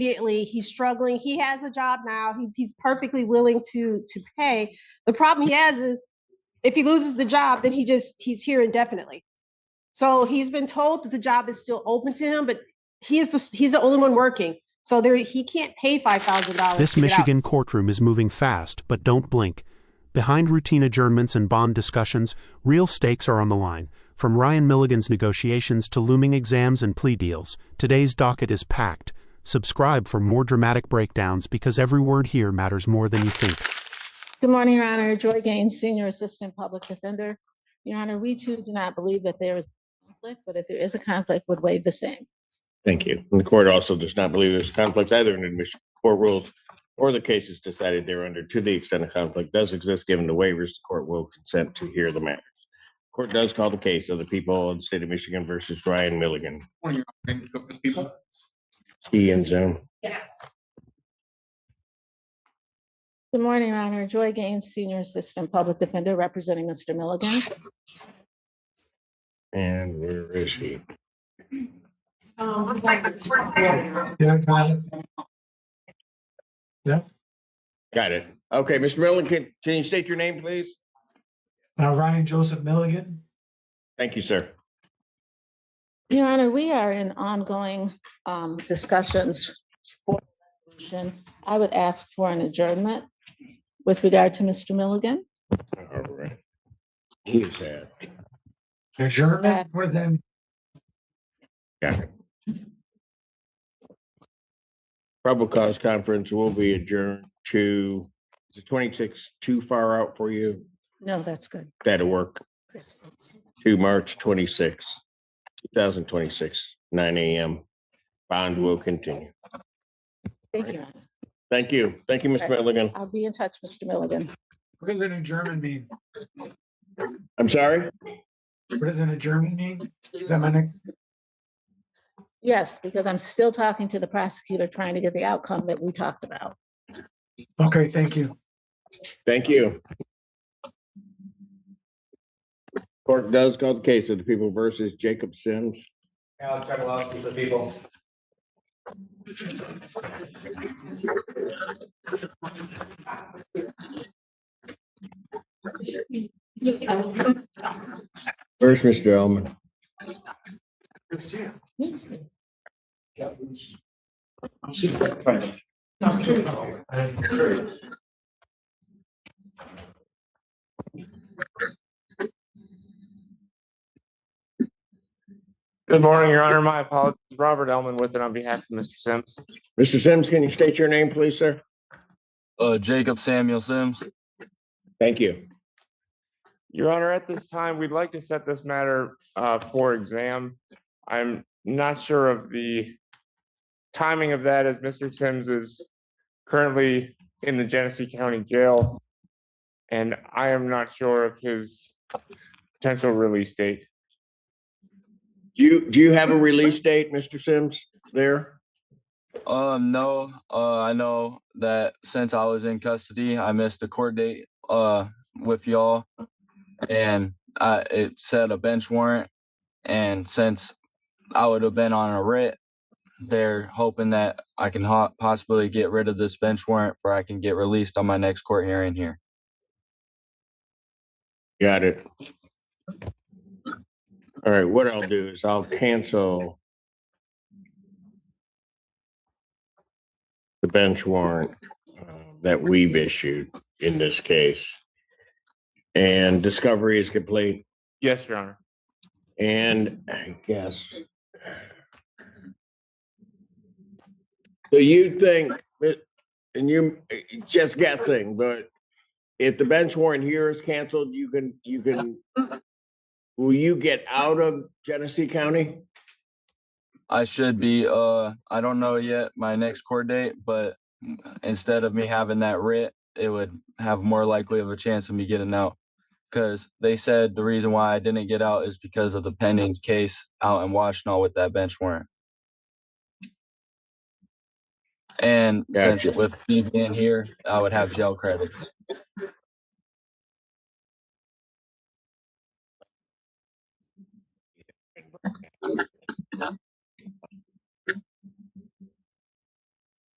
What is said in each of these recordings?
immediately. He's struggling. He has a job now. He's perfectly willing to pay. The problem he has is if he loses the job, then he's here indefinitely. So he's been told that the job is still open to him, but he's the only one working. So he can't pay $5,000. This Michigan courtroom is moving fast, but don't blink. Behind routine adjournments and bond discussions, real stakes are on the line. From Ryan Milligan's negotiations to looming exams and plea deals, today's docket is packed. Subscribe for more dramatic breakdowns because every word here matters more than you think. Good morning, Your Honor. Joy Gaines, Senior Assistant Public Defender. Your Honor, we too do not believe that there is a conflict, but if there is a conflict, would waive the same. Thank you. And the court also does not believe there's conflicts either in admission court rules or the cases decided thereunder. To the extent a conflict does exist, given the waivers, the court will consent to hear the matter. Court does call the case of the people of the state of Michigan versus Ryan Milligan. People. Key and Zoom. Yes. Good morning, Your Honor. Joy Gaines, Senior Assistant Public Defender, representing Mr. Milligan. And where is he? Yeah, got it. Yeah. Got it. Okay, Mr. Milligan, can you state your name, please? Ryan Joseph Milligan. Thank you, sir. Your Honor, we are in ongoing discussions for the resolution. I would ask for an adjournment with regard to Mr. Milligan. All right. He is at. Adjournment, what is that? Got it. Probable cause conference will be adjourned to, is it 26 too far out for you? No, that's good. That'll work. To March 26, 2026, 9 a.m. Bond will continue. Thank you, Your Honor. Thank you. Thank you, Ms. Milligan. I'll be in touch, Mr. Milligan. What does an adjournment mean? I'm sorry? What does an adjournment mean? Is that my next? Yes, because I'm still talking to the prosecutor, trying to get the outcome that we talked about. Okay, thank you. Thank you. Court does call the case of the people versus Jacob Sims. I'll try to allow the people. Where's Mr. Elman? Good morning, Your Honor. My apologies. Robert Elman with it on behalf of Mr. Sims. Mr. Sims, can you state your name, please, sir? Jacob Samuel Sims. Thank you. Your Honor, at this time, we'd like to set this matter for exam. I'm not sure of the timing of that, as Mr. Sims is currently in the Genesee County Jail, and I am not sure of his potential release date. Do you have a release date, Mr. Sims, there? No. I know that since I was in custody, I missed a court date with y'all, and it said a bench warrant. And since I would have been on a writ, they're hoping that I can possibly get rid of this bench warrant where I can get released on my next court hearing here. Got it. All right, what I'll do is I'll cancel the bench warrant that we've issued in this case. And discovery is complete. Yes, Your Honor. And I guess. So you think that, and you just guessing, but if the bench warrant here is canceled, you can, will you get out of Genesee County? I should be, I don't know yet my next court date, but instead of me having that writ, it would have more likely of a chance of me getting out. Because they said the reason why I didn't get out is because of the pending case out in Washtenaw with that bench warrant. And Gotcha. since with me being here, I would have jail credits.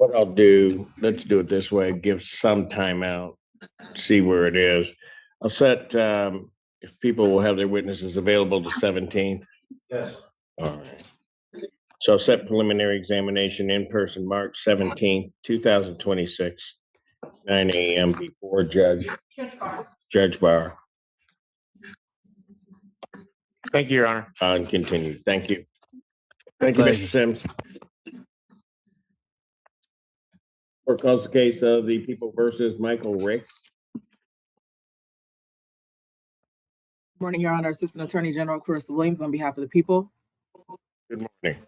What I'll do, let's do it this way, give some time out, see where it is. I'll set, if people will have their witnesses available the 17th. Yes. All right. So set preliminary examination in person, March 17th, 2026, 9 a.m. before Judge Barr. Thank you, Your Honor. And continue. Thank you. Thank you, Thank Mr. Sims. Court calls the case of the People versus Michael Ricks. Morning, Your Honor. Assistant Attorney General Chris Williams on behalf of the people. Good morning.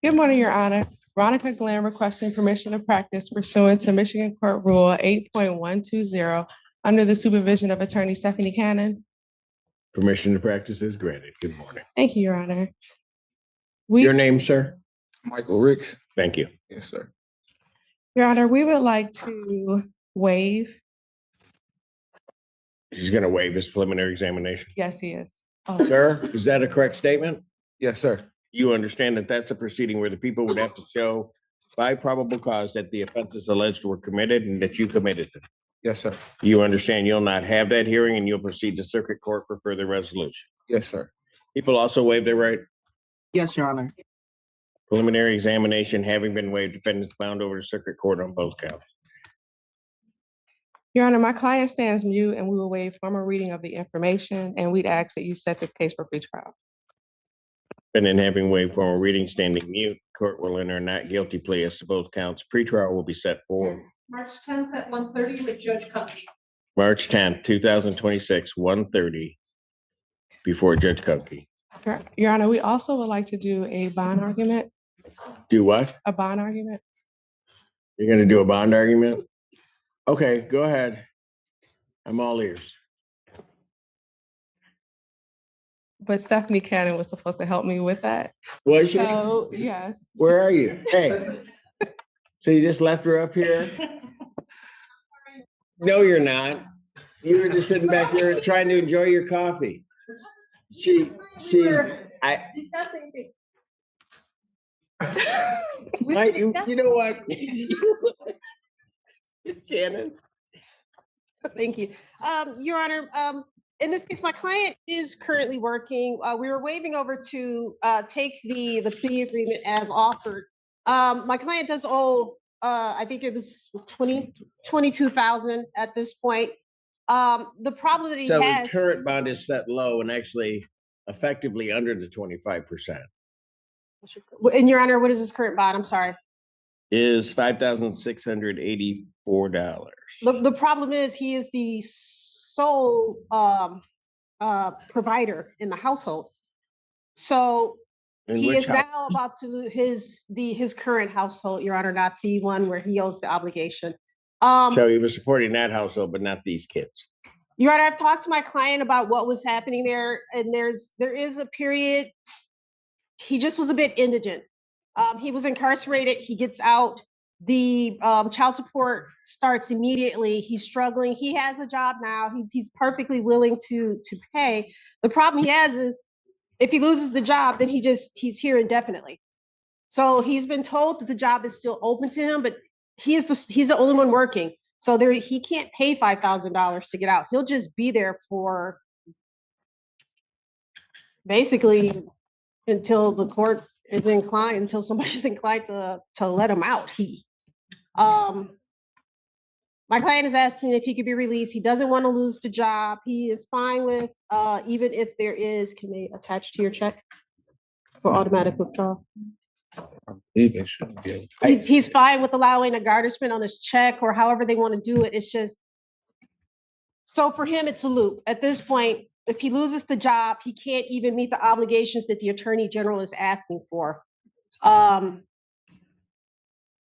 Good morning, Your Honor. Veronica Glenn requesting permission to practice pursuant to Michigan Court Rule 8.120 under the supervision of Attorney Stephanie Cannon. Permission to practice is granted. Good morning. Thank you, Your Honor. Your name, sir? Michael Ricks. Thank you. Yes, sir. Your Honor, we would like to waive. He's going to waive his preliminary examination. Yes, he is. Oh, Sir, is that a correct statement? Yes, sir. You understand that that's a proceeding where the people would have to show by probable cause that the offenses alleged were committed and that you committed them. Yes, sir. You understand you'll not have that hearing and you'll proceed to circuit court for further resolution. Yes, sir. People also waive their right. Yes, Your Honor. Preliminary examination having been waived, defendants bound over to circuit court on both counts. Your Honor, my client stands mute and we will waive formal reading of the information and we'd ask that you set this case for pretrial. Defendant having waived formal reading, standing mute, court will enter a not guilty plea as to both counts. Pretrial will be set for March 10th at 1:30 with Judge Cuppy. March 10th, 2026, 1:30 before Judge Cunkey. Your Honor, we also would like to do a bond argument, Do what? a bond argument. You're gonna do a bond argument? Okay, go ahead. I'm all ears. But Stephanie Cannon was supposed to help me with that. Was you? So, yes. Where are you? Hey. So you just left her up here? No, you're not. You were just sitting back there trying to enjoy your coffee. She's, I, you know what? Cannon. Thank you. Your Honor, in this case, my client is currently working. We were waiving over to take the plea agreement as offered. My client does owe, I think it was 22,000 at this point. The problem that he So has. the current bond is set low and actually effectively under the 25%. And Your Honor, what is his current bond? I'm sorry. Is $5,684. The problem is he is the sole provider in the household. So In he which is house? now about to lose his current household, Your Honor, not the one where he owes the obligation. So he was supporting that household, but not these kids. Your Honor, I've talked to my client about what was happening there, and there is a period. He just was a bit indigent. He was incarcerated. He gets out. The child support starts immediately. He's struggling. He has a job now. He's perfectly willing to pay. The problem he has is if he loses the job, then he's here indefinitely. So he's been told that the job is still open to him, but he's the only one working. So he can't pay $5,000 to get out. He'll just be there for basically until the court is inclined, until somebody's inclined to let him out. My client is asking if he could be released. He doesn't want to lose the job. He is fine with even if there is, can they attach to your check for automatic withdrawal? He's fine with allowing a garnishment on his check or however they want to do it. It's just, so for him, it's a loop. At this point, if he loses the job, he can't even meet the obligations that the Attorney General is asking for.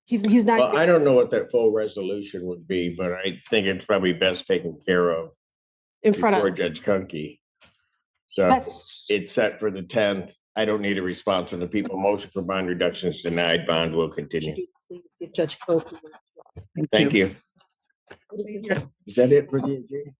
He's not. Well, I don't know what that full resolution would be, but I think it's probably best taken care of in front before of. Judge Cunkey. So it's set for the 10th. I don't need a response from the people. Motion for bond reduction is denied. Bond will continue. Judge Cope. Thank you. Is that it for the agenda?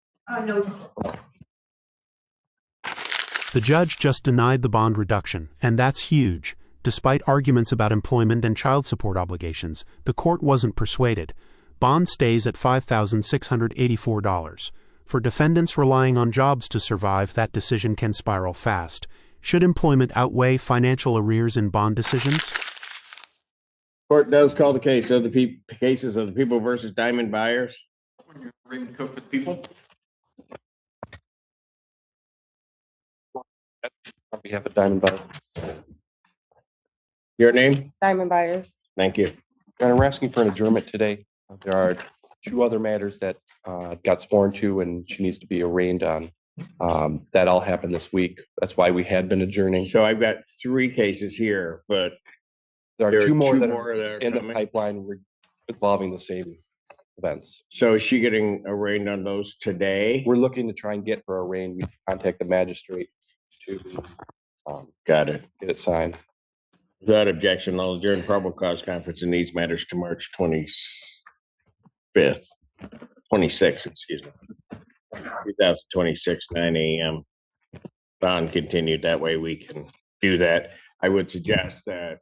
The judge just denied the bond reduction, and that's huge. Despite arguments about employment and child support obligations, the court wasn't persuaded. Bond stays at $5,684. For defendants relying on jobs to survive, that decision can spiral fast. Should employment outweigh financial arrears in bond decisions? Court does call the cases of the people versus Diamond Buyers. Cook with people. On behalf of Diamond Buyer. Your name? Diamond Buyers. Thank you. Your Honor, we're asking for an adjournment today. There are 2 other matters that got sworn to and she needs to be arraigned on. That all happened this week. That's why we had been adjourning. So I've got 3 cases here, but There there are 2 more that more are that are in the coming. pipeline involving the same events. So is she getting arraigned on those today? We're looking to try and get her arraigned. We contact the magistrate to Got it. get it signed. Without objection, I'll adjourn probable cause conference in these matters to March 26th, excuse me. 2026, 9 a.m. Bond continued. That way we can do that. I would suggest that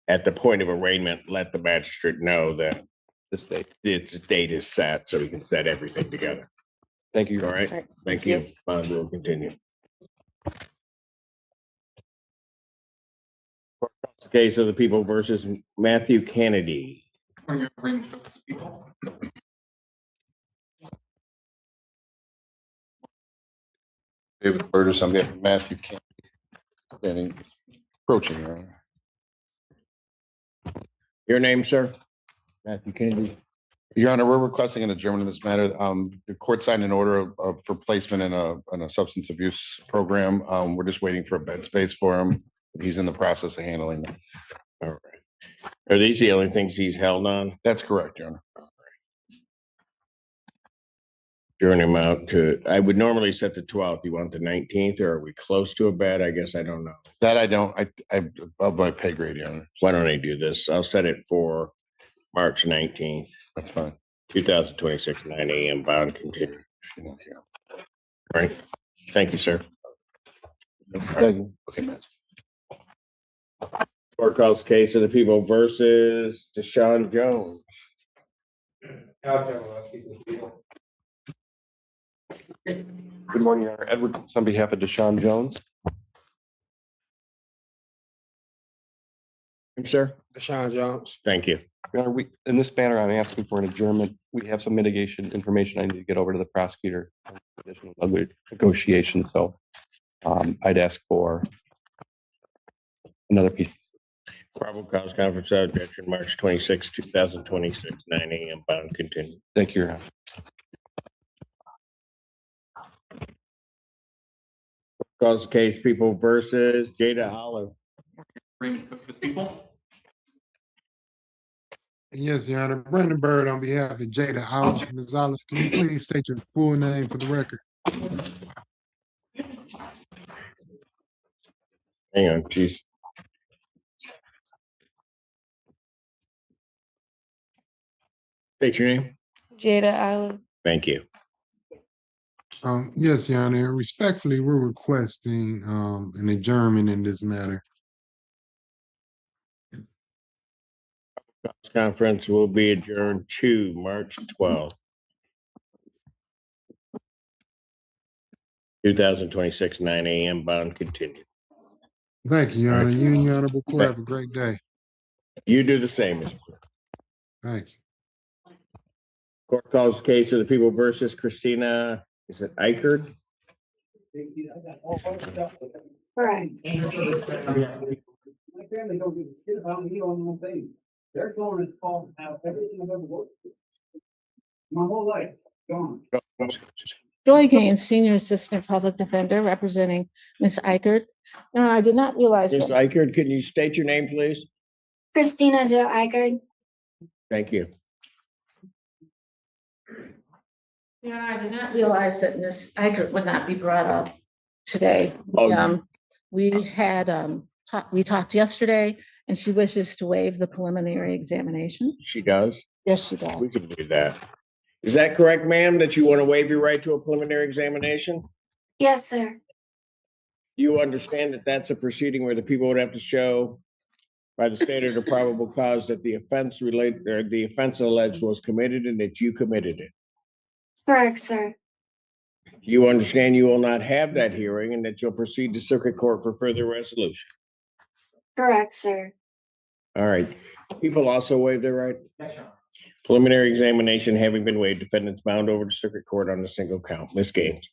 at the point of arraignment, let the magistrate know that This date. its date is set so we can set everything together. Thank you. All right? Thank you. Bond will continue. Case of the people versus Matthew Kennedy. David Burtis, on behalf of Matthew Kennedy, standing, approaching, Your Honor. Your name, sir? Matthew Kennedy. Your Honor, we're requesting an adjournment in this matter. The court signed an order for placement in a substance abuse program. We're just waiting for a bed space for him. He's in the process of handling that. All right. Are these the only things he's held on? That's correct, Your Honor. Adjourn him out to, I would normally set the 12th. You want the 19th, or are we close to a bed? I guess I don't know. That I don't, I'm above my pay grade, Your Honor. Why don't I do this? I'll set it for March 19th, That's fine. 2026, 9 a.m. Bond continue. All right. Thank you, sir. Thank you. Okay, Matt. Court calls case of the people versus Deshaun Jones. Good morning, Your Honor. Edward Cooks on behalf of Deshaun Jones. Sir? Deshaun Jones. Thank you. Your Honor, in this matter, I'm asking for an adjournment. We have some mitigation information I need to get over to the prosecutor. Additional negotiation, so I'd ask for another piece. Probable cause conference objection, March 26, 2026, 9 a.m. Bond continue. Thank you, Your Honor. Calls the case people versus Jada Hollow. Yes, Your Honor. Brendan Bird on behalf of Jada Olive. Ms. Olive, can you please state your full name for the record? Hang on, please. State your name. Jada Olive. Thank you. Yes, Your Honor. Respectfully, we're requesting an adjournment in this matter. Conference will be adjourned to March 12th, 2026, 9 a.m. Bond continue. Thank you, Your Honor. You and your honorable court have a great day. You do the same, Mr. Clerk. Thank you. Court calls the case of the people versus Christina, is it Eichard? Correct. My family don't give a shit about me on one thing. Their phone is called out everything I've ever worked with. My whole life, gone. Joy Gaines, Senior Assistant Public Defender, representing Ms. Eichert. No, I did not realize Ms. that. Eichard, can you state your name, please? Christina Jo Eichert. Thank you. Yeah, I did not realize that Ms. Eichert would not be brought up today. Oh, We had, we talked yesterday, and she wishes to waive the preliminary examination. She does? Yes, she does. We can do that. Is that correct, ma'am, that you want to waive your right to a preliminary examination? Yes, sir. You understand that that's a proceeding where the people would have to show by the standard of probable cause that the offense related, or the offense alleged was committed and that you committed it. Correct, sir. You understand you will not have that hearing and that you'll proceed to circuit court for further resolution. Correct, sir. All right. People also waive their right. Preliminary examination having been waived, defendants bound over to circuit court on a single count. Ms. Gaines.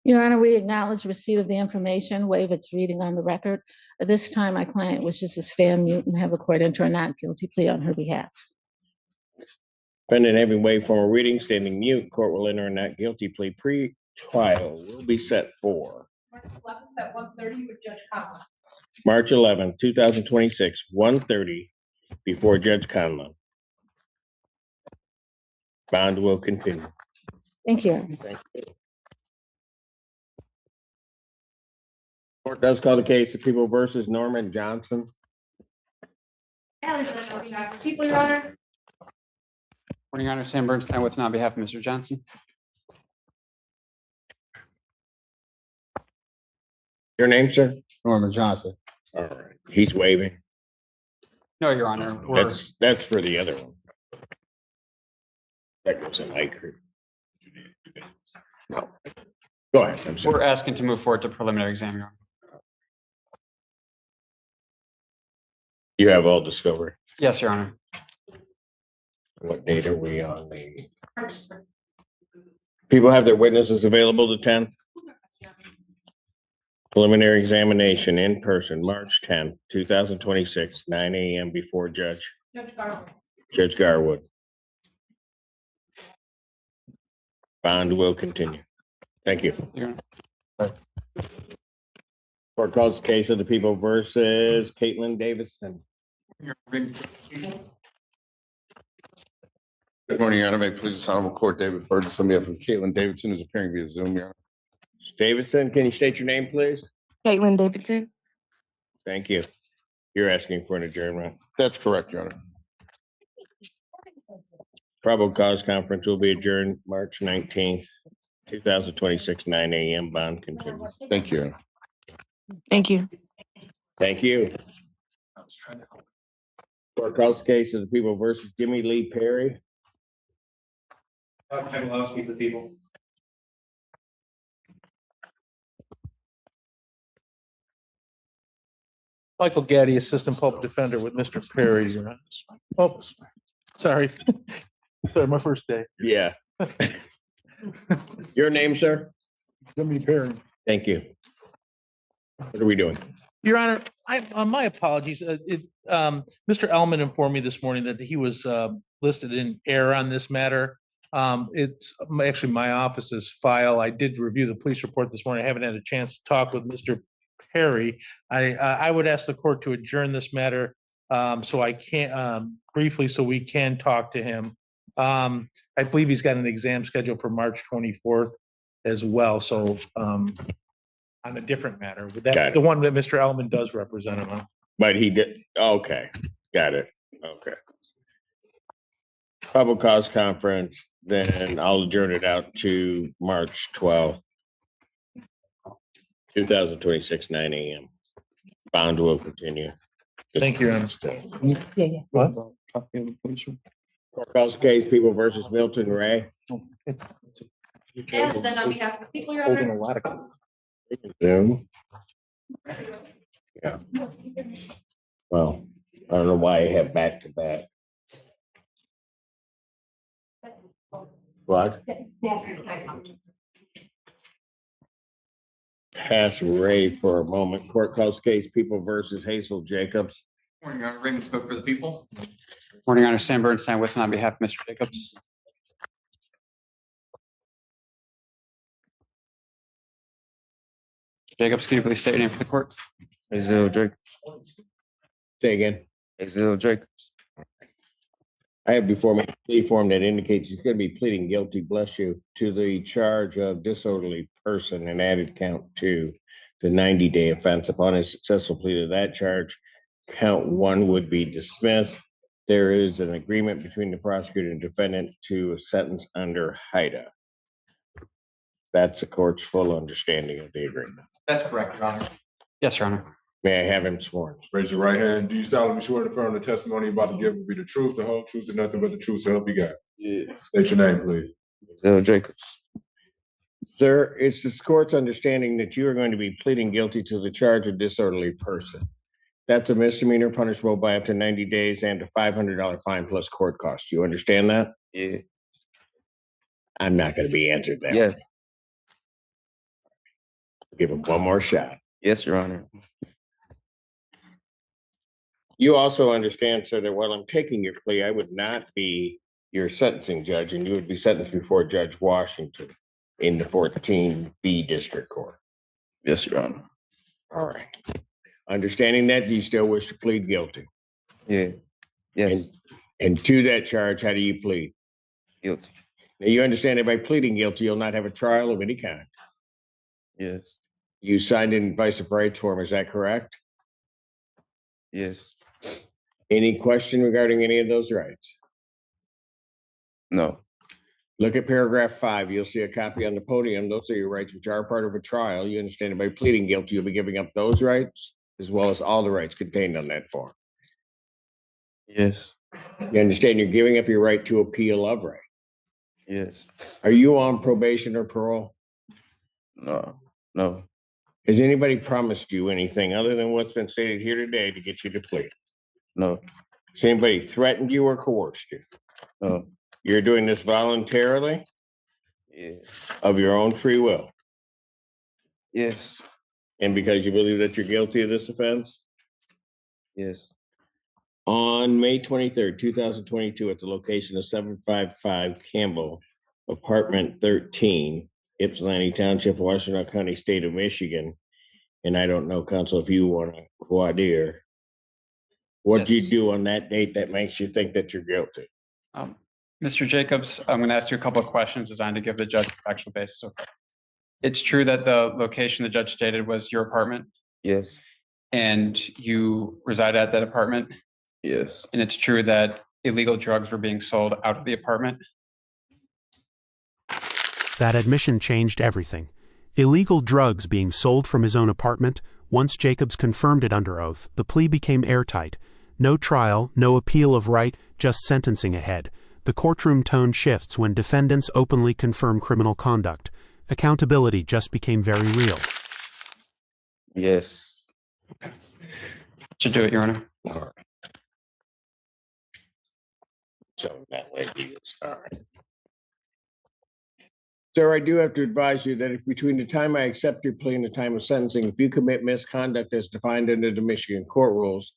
Your Honor, we acknowledge receipt of the information, waive its reading on the record. At this time, my client wishes to stand mute and have the court enter a not guilty plea on her behalf. Defendant having waived formal reading, standing mute, court will enter a not guilty plea. Pre-trial will be set for March 11th at 1:30 with Judge Conlon. March 11, 2026, 1:30 before Judge Conlon. Bond will continue. Thank you. Thank you. Court does call the case of People versus Norman Johnson. People, Your Honor. Morning, Your Honor. Sam Bernstein with on behalf of Mr. Johnson. Your name, sir? Norman Johnson. All right. He's waiving. No, Your Honor. That's for the other one. That goes in light group. No. Go ahead. I'm sorry. We're asking to move forward to preliminary exam, Your Honor. You have all discovery. Yes, Your Honor. What date are we on? The people have their witnesses available the 10th. Preliminary examination in person, March 10th, 2026, 9 a.m. before Judge Garwood. Bond will continue. Thank you. Court calls the case of the People versus Caitlin Davidson. Good morning, Your Honor. May it please the Honorable Court, David Burgess on behalf of Caitlin Davidson, who's appearing via Zoom, Your Honor. Davidson, can you state your name, please? Caitlin Davidson. Thank you. You're asking for an adjournment. That's correct, Your Honor. Probable cause conference will be adjourned March 19th, 2026, 9 a.m. Bond continues. Thank you, Your Honor. Thank you. Thank you. Court calls the case of the People versus Jimmy Lee Perry. I'll speak to people. Michael Gaddy, Assistant Public Defender with Mr. Perry. Oh, sorry. Sorry, my first day. Yeah. Your name, sir? Jimmy Perry. Thank you. What are we doing? Your Honor, my apologies. Mr. Ellman informed me this morning that he was listed in error on this matter. It's actually my office's file. I did review the police report this morning. I haven't had a chance to talk with Mr. Perry. I would ask the court to adjourn this matter so I can briefly so we can talk to him. I believe he's got an exam scheduled for March 24th as well. So on a different matter, with that, the one that Mr. Ellman does represent him on. But he did. Okay. Got it. Okay. Public cause conference, then I'll adjourn it out to March 12th, 2026, 9 a.m. Bond will continue. Thank you, Your Honor. What? Court calls the case People versus Milton Ray. And then on behalf of the People, Your Honor. Zoom. Yeah. Well, I don't know why I have back to back. What? Pass Ray for a moment. Court calls case People versus Hazel Jacobs. Morning, Your Honor. Raymond spoke for the people. Morning, Your Honor. Sam Bernstein with and on behalf of Mr. Jacobs. Jacobs, can you please state your name for the court? Hazel Jacobs. Say again. Hazel Jacobs. I have before me a plea form that indicates he's going to be pleading guilty, bless you, to the charge of disorderly person and added count to the 90-day offense. Upon a successful plea to that charge, count one would be dismissed. there is an agreement between the prosecutor and defendant to a sentence under HIDA. That's the court's full understanding of the agreement. That's correct, Your Honor. Yes, Your Honor. May I have him sworn? Raise your right hand. Do you solemnly swear to affirm the testimony you're about to give will be the truth, the whole truth, and nothing but the truth, so help you God? Yeah. State your name, please. Jacobs. Sir, it's this court's understanding that you are going to be pleading guilty to the charge of disorderly person. That's a misdemeanor punishable by up to 90 days and a $500 fine plus court costs. You understand that? Yeah. I'm not going to be answered that. Yes. Give him one more shot. Yes, Your Honor. You also understand, sir, that while I'm taking your plea, I would not be your sentencing judge, and you would be sentenced before Judge Washington in the 14B District Court. Yes, Your Honor. All right. Understanding that, do you still wish to plead guilty? Yeah. Yes. And to that charge, how do you plead? Guilty. Now, you understand that by pleading guilty, you'll not have a trial of any kind. Yes. You signed an advice of rights form, is that correct? Yes. Any question regarding any of those rights? No. Look at paragraph 5. You'll see a copy on the podium. Those are your rights, which are part of a trial. You understand that by pleading guilty, you'll be giving up those rights as well as all the rights contained on that form. Yes. You understand you're giving up your right to appeal of right. Yes. Are you on probation or parole? No. No. Has anybody promised you anything other than what's been stated here today to get you to plea? No. Has anybody threatened you or coerced you? No. You're doing this voluntarily? Yeah. Of your own free will? Yes. And because you believe that you're guilty of this offense? Yes. On May 23rd, 2022, at the location of 755 Campbell, apartment 13, Ypsilanti Township, Washington County, State of Michigan. And I don't know, counsel, if you want to voir dire. What do you do on that date that makes you think that you're guilty? Mr. Jacobs, I'm going to ask you a couple of questions designed to give the judge a factual basis. Okay. It's true that the location the judge stated was your apartment, Yes. and you reside at that apartment, Yes. and it's true that illegal drugs were being sold out of the apartment. That admission changed everything. Illegal drugs being sold from his own apartment. Once Jacobs confirmed it under oath, the plea became airtight. No trial, no appeal of right, just sentencing ahead. The courtroom tone shifts when defendants openly confirm criminal conduct. Accountability just became very real. Yes. Should do it, Your Honor. All right. So that lady is all right. Sir, I do have to advise you that if between the time I accept your plea and the time of sentencing, if you commit misconduct as defined under the Michigan court rules,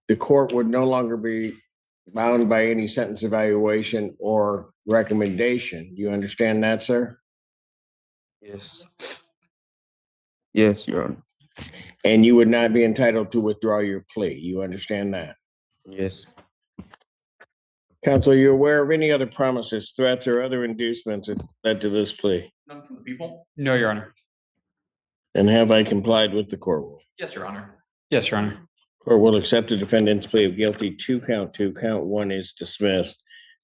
the court would no longer be bound by any sentence evaluation or recommendation. Do you understand that, sir? Yes. Yes, Your Honor. And you would not be entitled to withdraw your plea. You understand that? Yes. Counsel, are you aware of any other promises, threats, or other inducements that led to this plea? None from the people? No, Your Honor. And have I complied with the court rule? Yes, Your Honor. Yes, Your Honor. Court will accept the defendant's plea of guilty to count 2. Count 1 is dismissed.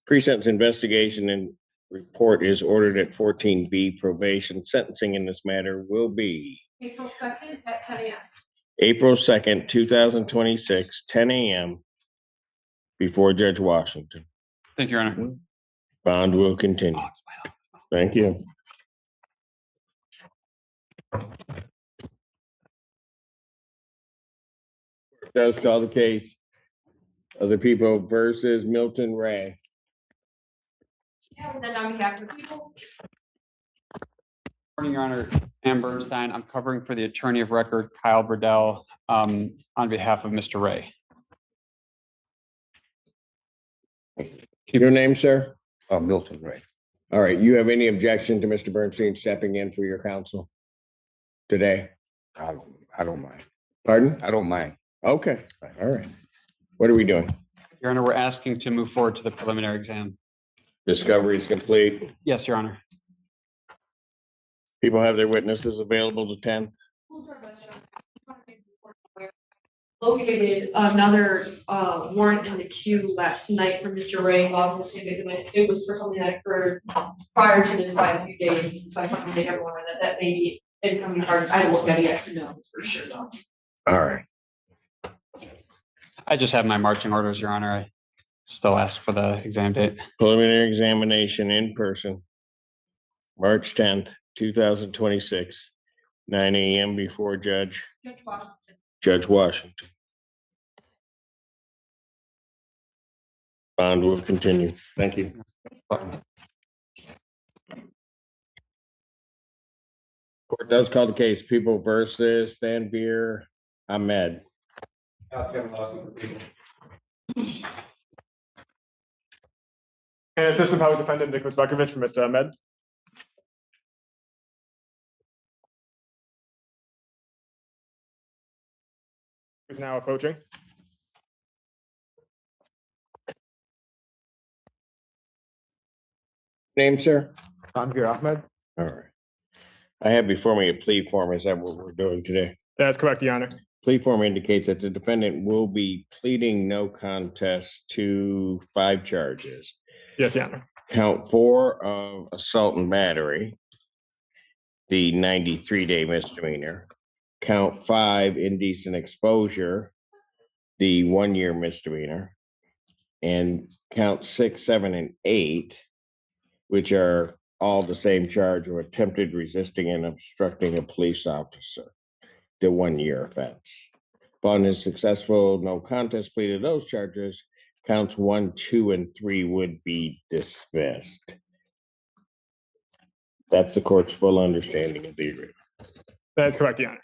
Pre-sentence investigation and report is ordered at 14B probation. Sentencing in this matter will be April 2nd at 10 a.m. April 2nd, 2026, 10 a.m. before Judge Washington. Thank you, Your Honor. Bond will continue. Thank you. Does call the case of the people versus Milton Ray. Then on behalf of the people. Morning, Your Honor. Ann Bernstein. I'm covering for the attorney of record, Kyle Burdell, on behalf of Mr. Ray. Your name, sir? Milton Ray. All right. You have any objection to Mr. Bernstein stepping in for your counsel today? I don't mind. Pardon? I don't mind. Okay. All right. What are we doing? Your Honor, we're asking to move forward to the preliminary exam. Discovery is complete. Yes, Your Honor. People have their witnesses available to 10. located another warrant in the queue last night for Mr. Ray. Obviously, it was for something that occurred prior to this by a few days. So I want to make everyone aware that that may be incoming charges. I haven't looked at it yet to know for sure though. All right. I just have my marching orders, Your Honor. I still ask for the exam date. Preliminary examination in person, March 10th, 2026, 9 a.m. before Judge Washington. Bond will continue. Thank you. Court does call the case People versus Thanveer Ahmed. And Assistant Public Defendant Nicholas Bukovich for Mr. Ahmed. Who's now approaching. Name, sir? Tanvir Ahmed. All right. I have before me a plea form. Is that what we're doing today? That's correct, Your Honor. Plea form indicates that the defendant will be pleading no contest to 5 charges. Yes, Your Honor. Count 4 of assault and battery, the 93-day misdemeanor. Count 5 indecent exposure, the 1-year misdemeanor. And count 6, 7, and 8, which are all the same charge of attempted resisting and obstructing a police officer, the 1-year offense. Upon his successful no contest plea to those charges, counts 1, 2, and 3 would be dismissed. That's the court's full understanding of the agreement. That's correct, Your Honor.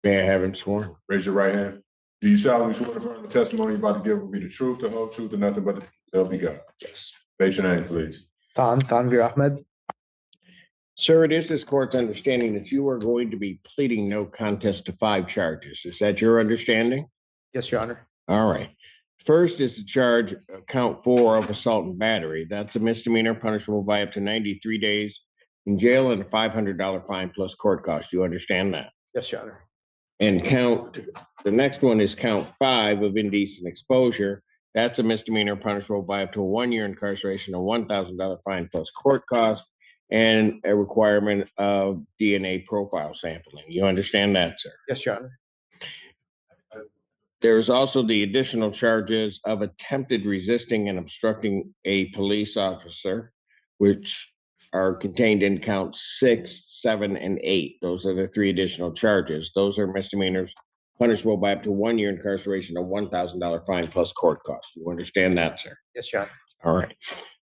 May I have him sworn? Raise your right hand. Do you solemnly swear to affirm the testimony you're about to give will be the truth, the whole truth, and nothing but the help you God? Yes. State your name, please. Tanvir Ahmed. Sir, it is this court's understanding that you are going to be pleading no contest to 5 charges. Is that your understanding? Yes, Your Honor. All right. First is the charge, count 4 of assault and battery. That's a misdemeanor punishable by up to 93 days in jail and a $500 fine plus court costs. Do you understand that? Yes, Your Honor. And the next one is count 5 of indecent exposure. That's a misdemeanor punishable by up to 1 year incarceration, a $1,000 fine plus court cost, and a requirement of DNA profile sampling. You understand that, sir? Yes, Your Honor. There's also the additional charges of attempted resisting and obstructing a police officer, which are contained in count 6, 7, and 8. Those are the 3 additional charges. Those are misdemeanors punishable by up to 1 year incarceration, a $1,000 fine plus court cost. You understand that, sir? Yes, Your Honor. All right.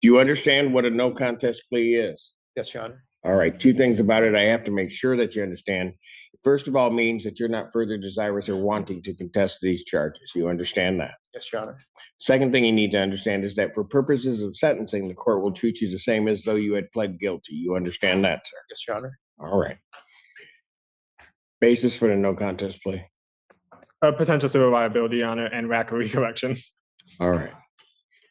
Do you understand what a no contest plea is? Yes, Your Honor. All right. 2 things about it I have to make sure that you understand. First of all, means that you're not further desirous or wanting to contest these charges. You understand that? Yes, Your Honor. Second thing you need to understand is that for purposes of sentencing, the court will treat you the same as though you had pled guilty. You understand that, sir? Yes, Your Honor. All right. Basis for the no contest plea. Potential civil liability, Your Honor, and lack of recollection. All right.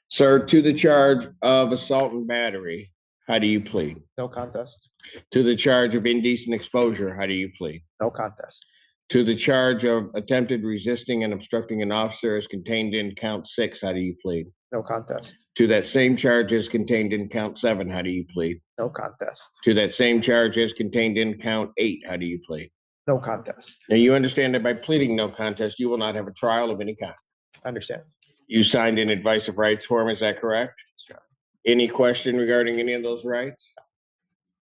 Sir, to the charge of assault and battery, how do you plead? No contest. To the charge of indecent exposure, how do you plead? No contest. To the charge of attempted resisting and obstructing an officer as contained in count 6, how do you plead? No contest. To that same charge as contained in count 7, how do you plead? No contest. To that same charge as contained in count 8, how do you plead? No contest. Now, you understand that by pleading no contest, you will not have a trial of any kind. I understand. You signed an advice of rights form, is that correct? Sure. Any question regarding any of those rights?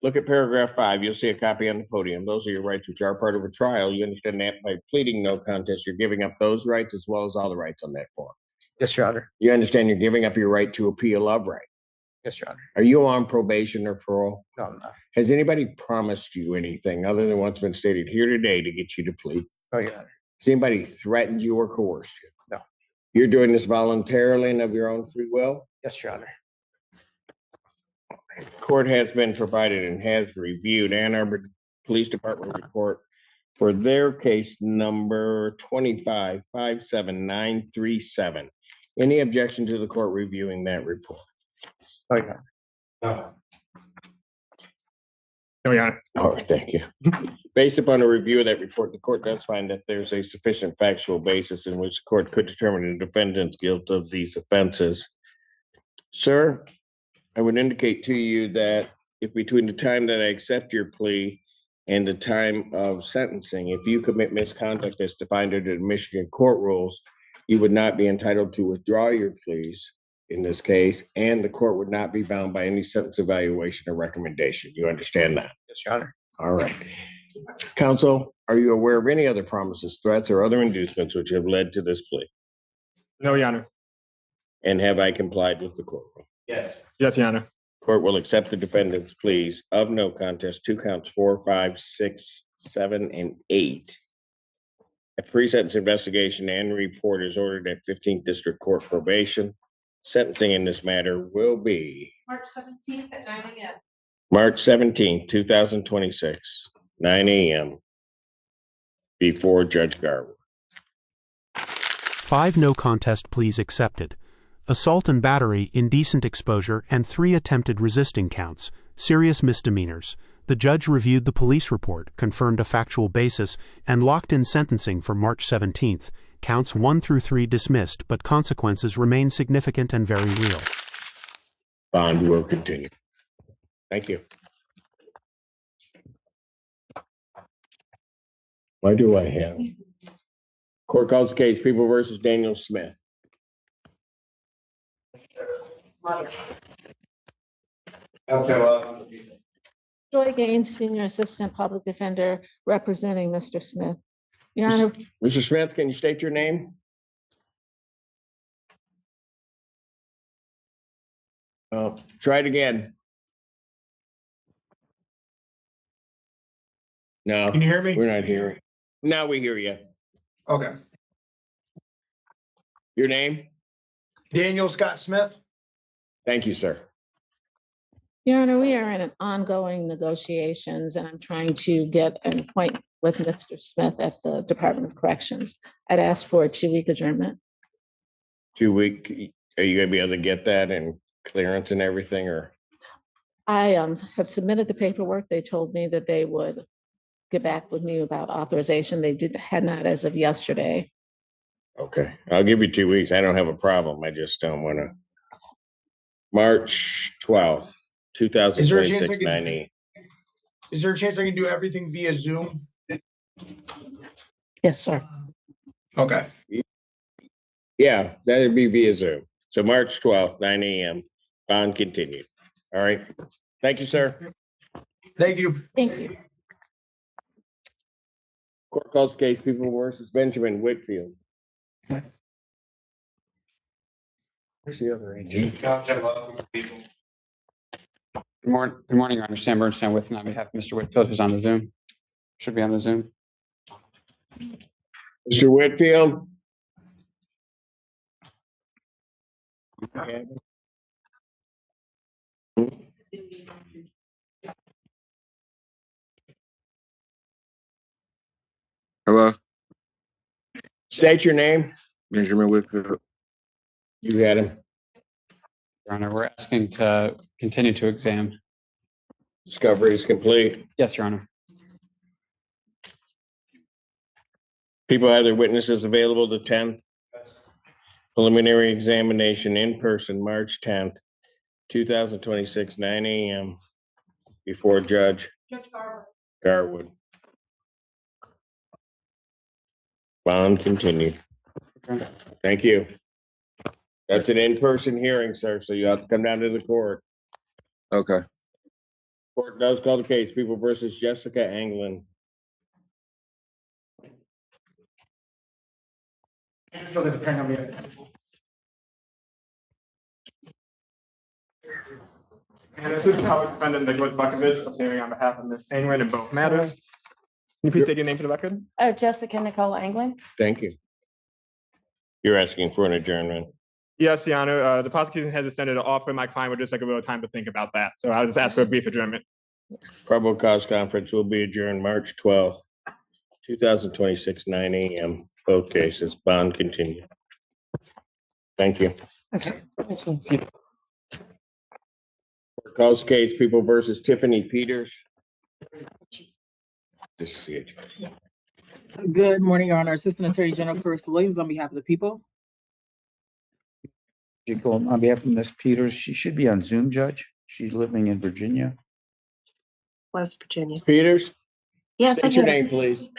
Look at paragraph 5. You'll see a copy on the podium. Those are your rights which are part of a trial. You understand that by pleading no contest, you're giving up those rights as well as all the rights on that form. Yes, Your Honor. You understand you're giving up your right to appeal of right. Yes, Your Honor. Are you on probation or parole? No, I'm not. Has anybody promised you anything other than what's been stated here today to get you to plead? No, Your Honor. Has anybody threatened you or coerced you? No. You're doing this voluntarily and of your own free will? Yes, Your Honor. Court has been provided and has reviewed Ann Arbor Police Department report for their case number 25-57937. Any objection to the court reviewing that report? No, Your Honor. No. No, Your Honor. All right, thank you. Based upon a review of that report, the court does find that there's a sufficient factual basis in which the court could determine the defendant's guilt of these offenses. Sir, I would indicate to you that if between the time that I accept your plea and the time of sentencing, if you commit misconduct as defined under the Michigan court rules, you would not be entitled to withdraw your pleas in this case, and the court would not be bound by any sentence evaluation or recommendation. You understand that? Yes, Your Honor. All right. Counsel, are you aware of any other promises, threats, or other inducements which have led to this plea? No, Your Honor. And have I complied with the court? Yes. Yes, Your Honor. Court will accept the defendant's pleas of no contest to counts 4, 5, 6, 7, and 8. A pre-sentence investigation and report is ordered at 15th District Court probation. Sentencing in this matter will be March 17th at 9 a.m. March 17th, 2026, 9 a.m. before Judge Garwood. 5 no contest pleas accepted. Assault and battery, indecent exposure, and 3 attempted resisting counts, serious misdemeanors. The judge reviewed the police report, confirmed a factual basis, and locked in sentencing for March 17th. Counts 1 through 3 dismissed, but consequences remain significant and very real. Bond will continue. Thank you. Why do I have? Court calls the case People versus Daniel Smith. Joy Gaines, Senior Assistant Public Defender, representing Mr. Smith. Your Honor, Mr. Smith, can you state your name? Try it again. No. Can you hear me? We're not hearing. Now we hear you. Okay. Your name? Daniel Scott Smith. Thank you, sir. Your Honor, we are in an ongoing negotiations, and I'm trying to get an appointment with Mr. Smith at the Department of Corrections. I'd ask for a 2-week adjournment. 2 week, are you gonna be able to get that and clearance and everything, or? I have submitted the paperwork. They told me that they would get back with me about authorization. They had not as of yesterday. Okay, I'll give you 2 weeks. I don't have a problem. I just don't wanna. March 12th, 2026, 9 a.m. Is there a chance I can do everything via Zoom? Yes, sir. Okay. Yeah, that'd be via Zoom. So March 12th, 9 a.m. Bond continued. All right. Thank you, sir. Thank you. Thank you. Court calls case People versus Benjamin Whitfield. Where's the other agent? Good morning, Your Honor. Sam Bernstein with me on behalf of Mr. Whitfield, who's on the Zoom. Should be on the Zoom. Mr. Whitfield? Hello, State your name. Benjamin Whitfield. You had him. Your Honor, we're asking to continue to exam. Discovery is complete. Yes, Your Honor. People have their witnesses available the 10th. Preliminary examination in person, March 10th, 2026, 9 a.m. before Judge Garwood. Bond continued. Okay. Thank you. That's an in-person hearing, sir, so you have to come down to the court. Okay. Court does call the case People versus Jessica Anglin. And this is public defendant Nicholas Buckovich, appearing on behalf of Ms. Anglin in both matters. Can you please state your name for the record? Jessica Nicole Anglin. Thank you. You're asking for an adjournment. Yes, Your Honor. The prosecution has extended an offer. My client would just like a little time to think about that. So I'll just ask for a brief adjournment. Probable cause conference will be adjourned March 12th, 2026, 9 a.m. Both cases. Bond continued. Thank you. Okay. Court calls case People versus Tiffany Peters. This is the Good morning, Your Honor. Assistant Attorney General Clarissa Williams on behalf of the people. Jacob, on behalf of Ms. Peters, she should be on Zoom, Judge. She's living in Virginia. West Virginia. Peters, Yes, state I'm your here. name, please.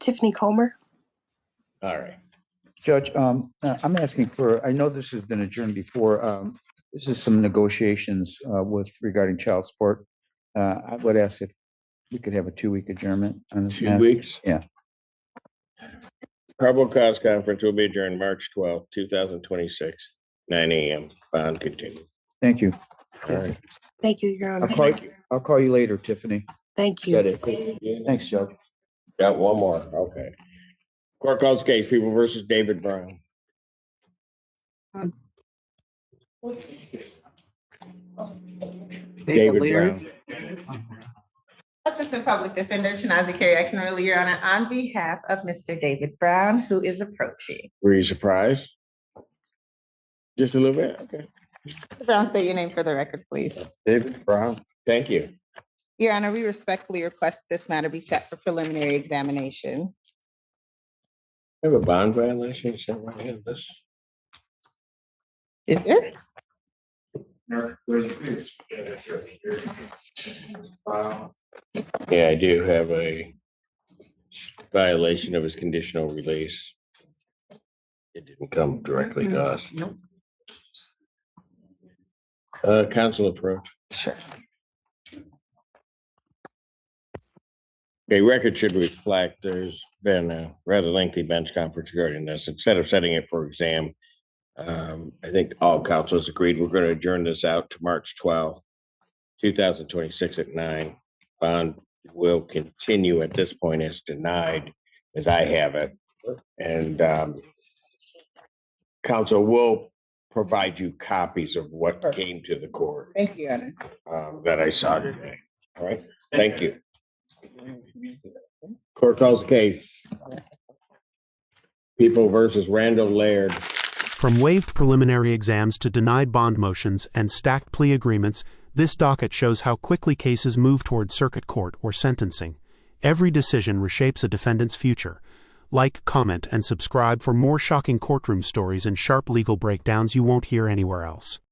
Tiffany Comer. All right. Judge, I'm asking for, I know this has been adjourned before. This is some negotiations with regarding child support. I would ask if we could have a 2-week adjournment on this 2 matter. weeks. Yeah. Probable cause conference will be adjourned March 12th, 2026, 9 a.m. Bond continued. Thank you. All right. Thank you, Your Honor. I'll call you later, Tiffany. Thank you. Got it. Thanks, Judge. Got one more. Okay. Court calls case People versus David Brown. David Brown. Assistant Public Defender Tanazi Carey, I can rule Your Honor on behalf of Mr. David Brown, who is approaching. Were you surprised? Just a little bit? Okay. Mr. Brown, state your name for the record, please. David Brown. Thank you. Your Honor, we respectfully request this matter be set for preliminary examination. I have a bond violation. Is that why I have this? Is there? Yeah, I do have a violation of his conditional release. It didn't come directly to us. Nope. Council approach. Sure. Okay, record should reflect there's been a rather lengthy bench conference regarding this. Instead of setting it for exam, I think all councils agreed we're going to adjourn this out to March 12th, 2026 at 9. Bond will continue at this point as denied, as I have it. And council will provide you copies of what came to the court Thank you, Your Honor. that I saw today. All right, thank you. Court calls case People versus Randall Laird. From waived preliminary exams to denied bond motions and stacked plea agreements, this docket shows how quickly cases move toward circuit court or sentencing. Every decision reshapes a defendant's future. Like, comment, and subscribe for more shocking courtroom stories and sharp legal breakdowns you won't hear anywhere else.